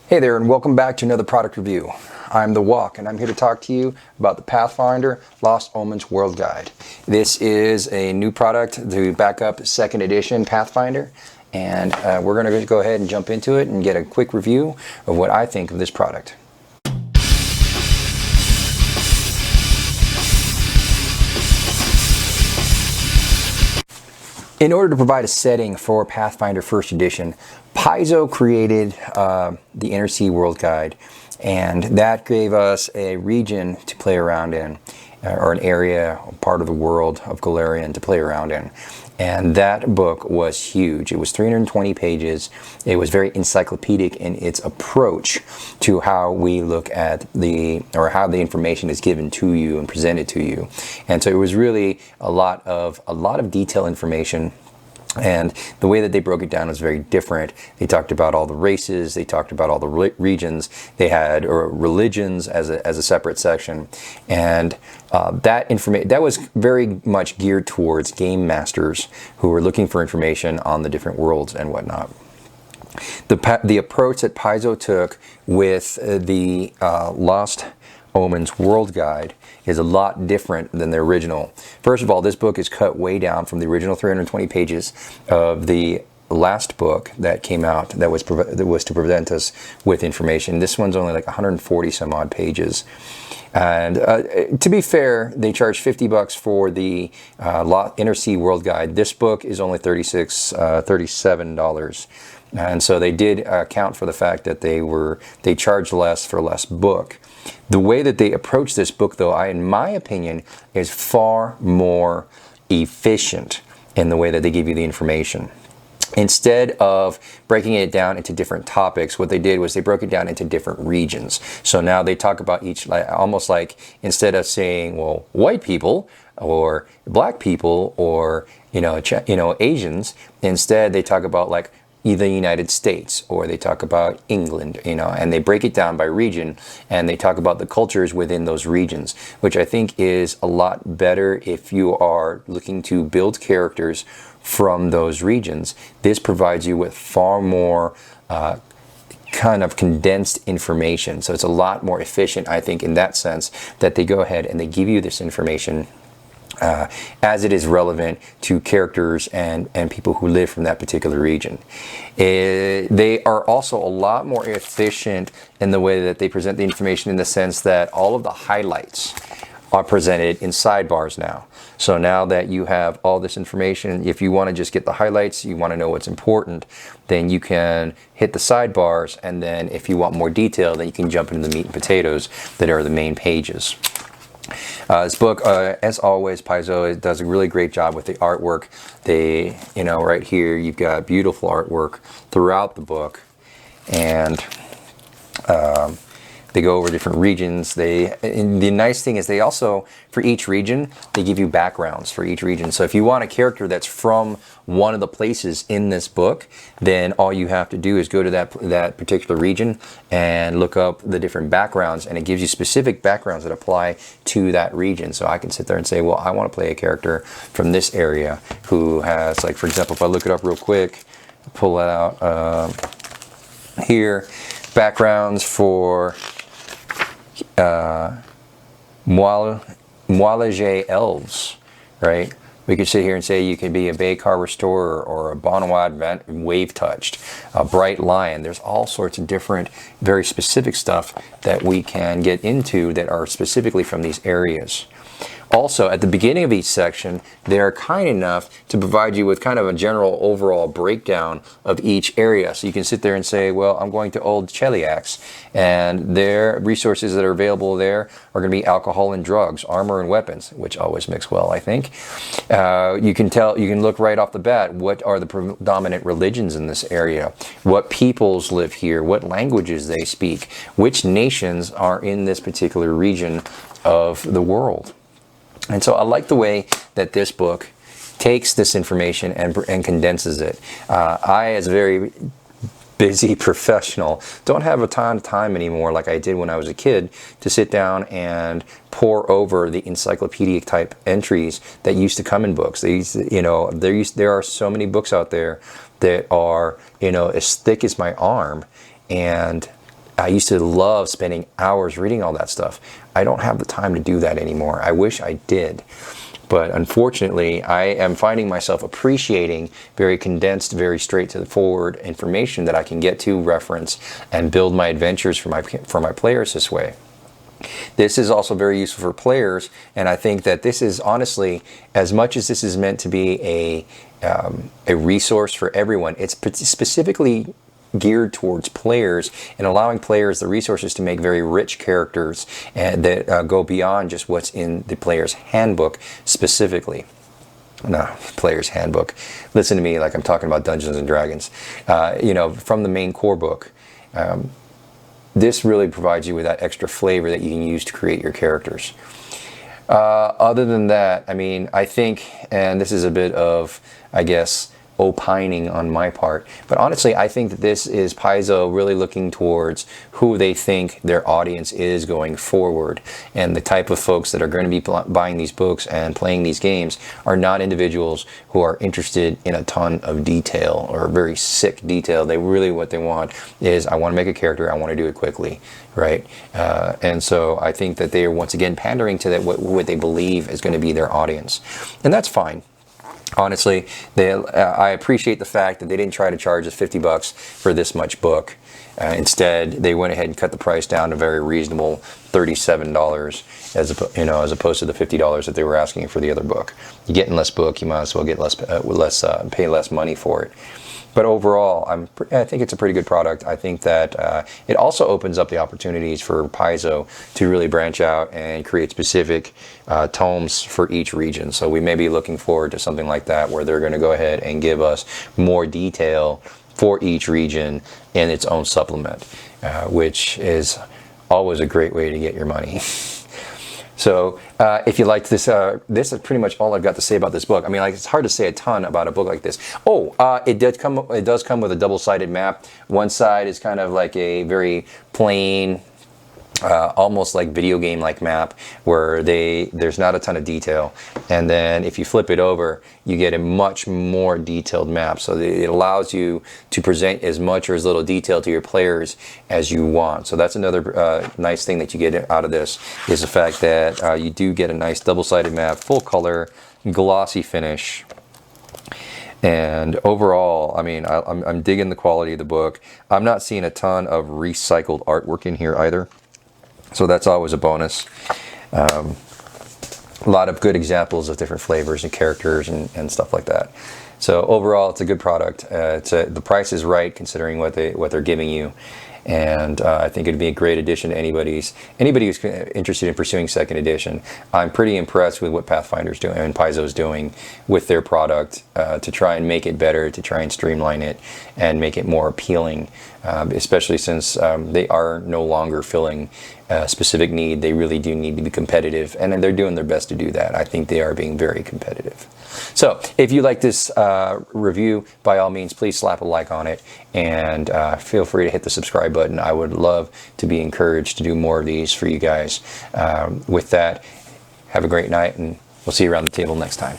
Hey there, and welcome back to another product review. I'm The Walk, and I'm here to talk to you about the Pathfinder Lost Omens World Guide. This is a new product to back up 2nd edition Pathfinder, and we're going to go ahead and jump into it and get a quick review of what I think of this product. In order to provide a setting for Pathfinder 1st edition, Paizo created the Inner Sea World Guide, and that gave us a region to play around in, or an area, part of the world of Golarion to play around in. And that book was huge. It was 320 pages. It was very encyclopedic in its approach to how we look at how the information is given to you and presented to you. And so it was really a lot of detailed information. And the way that they broke it down was very different. They talked about all the races, they talked about all the regions, they had religions as a separate section, and that was very much geared towards game masters who were looking for information on the different worlds and whatnot. The approach that Paizo took with the Lost Omens World Guide is a lot different than the original. First of all, this book is cut way down from the original 320 pages of the last book that came out that was to present us with information. This one's only like 140 some odd pages. And to be fair, they charged $50 for the Inner Sea World Guide. This book is only $37. And so they did account for the fact that they charged less for less book. The way that they approach this book, though, in my opinion, is far more efficient in the way that they give you the information. Instead of breaking it down into different topics, what they did was they broke it down into different regions. So now they talk about each, almost like instead of saying, well, white people or black people or Asians, instead they talk about like the United States, or they talk about England, and they break it down by region, and they talk about the cultures within those regions, which I think is a lot better if you are looking to build characters from those regions. This provides you with far more kind of condensed information, so it's a lot more efficient, I think, in that sense, that they go ahead and they give you this information as it is relevant to characters and people who live from that particular region. They are also a lot more efficient in the way that they present the information, in the sense that all of the highlights are presented in sidebars now. So now that you have all this information, if you want to just get the highlights, you want to know what's important, then you can hit the sidebars, and then if you want more detail, then you can jump into the meat and potatoes that are the main pages. This book, as always, Paizo does a really great job with the artwork. They, right here, you've got beautiful artwork throughout the book, and they go over different regions. And the nice thing is they also, for each region, they give you backgrounds for each region. So if you want a character that's from one of the places in this book, then all you have to do is go to that particular region and look up the different backgrounds, and it gives you specific backgrounds that apply to that region. So I can sit there and say, well, I want to play a character from this area who has, like, for example, if I look it up real quick, pull it out here, backgrounds for Moalage elves, right? We could sit here and say you could be a Baykar Restorer or a Bonawad Wave Touched, a Bright Lion. There's all sorts of different, very specific stuff that we can get into that are specifically from these areas. Also, at the beginning of each section, they are kind enough to provide you with kind of a general overall breakdown of each area. So you can sit there and say, well, I'm going to Old Cheliax, and their resources that are available there are going to be alcohol and drugs, armor and weapons, which always mix well, I think. You can look right off the bat, what are the predominant religions in this area? What peoples live here? What languages they speak? Which nations are in this particular region of the world? And so I like the way that this book takes this information and condenses it. I, as a very busy professional, don't have a ton of time anymore like I did when I was a kid to sit down and pore over the encyclopedic type entries that used to come in books. There are so many books out there that are, as thick as my arm, and I used to love spending hours reading all that stuff. I don't have the time to do that anymore. I wish I did. But unfortunately, I am finding myself appreciating very condensed, very straight to the forward information that I can get to, reference, and build my adventures for my players this way. This is also very useful for players, and I think that this is honestly, as much as this is meant to be a resource for everyone, it's specifically geared towards players and allowing players the resources to make very rich characters and that go beyond just what's in the player's handbook specifically. No, player's handbook. Listen to me like I'm talking about Dungeons and Dragons. From the main core book. This really provides you with that extra flavor that you can use to create your characters. Other than that, I mean, I think, and this is a bit of, I guess, opining on my part, but honestly, I think that this is Paizo really looking towards who they think their audience is going forward, and the type of folks that are going to be buying these books and playing these games are not individuals who are interested in a ton of detail or very sick detail. What they want is, I want to make a character, I want to do it quickly, right? And so I think that they are once again pandering to that what they believe is going to be their audience, and that's fine. Honestly, I appreciate the fact that they didn't try to charge us $50 for this much book. Instead, they went ahead and cut the price down to very reasonable $37, as opposed to the $50 that they were asking for the other book. You're getting less book, you might as well get pay less money for it. But overall, I think it's a pretty good product. I think that it also opens up the opportunities for Paizo to really branch out and create specific tomes for each region. So we may be looking forward to something like that, where they're going to go ahead and give us more detail for each region in its own supplement, which is always a great way to get your money. So if you liked this, this is pretty much all I've got to say about this book. I mean, it's hard to say a ton about a book like this. It does come with a double-sided map. One side is kind of like a very plain, almost like video game like map, where there's not a ton of detail, and then if you flip it over, you get a much more detailed map. So it allows you to present as much or as little detail to your players as you want. So that's another nice thing that you get out of this, is the fact that you do get a nice double-sided map, full color, glossy finish. And overall, I mean, I'm digging the quality of the book. I'm not seeing a ton of recycled artwork in here either, so that's always a bonus. A lot of good examples of different flavors and characters and stuff like that. So overall, it's a good product. The price is right considering what they're giving you, and I think it'd be a great addition to anybody who's interested in pursuing second edition. I'm pretty impressed with what Pathfinder's doing and Paizo's doing with their product to try and make it better, to try and streamline it and make it more appealing, especially since they are no longer filling a specific need. They really do need to be competitive, and they're doing their best to do that. I think they are being very competitive. So if you like this review, by all means, please slap a like on it, and feel free to hit the subscribe button. I would love to be encouraged to do more of these for you guys. With that, have a great night, and we'll see you around the table next time.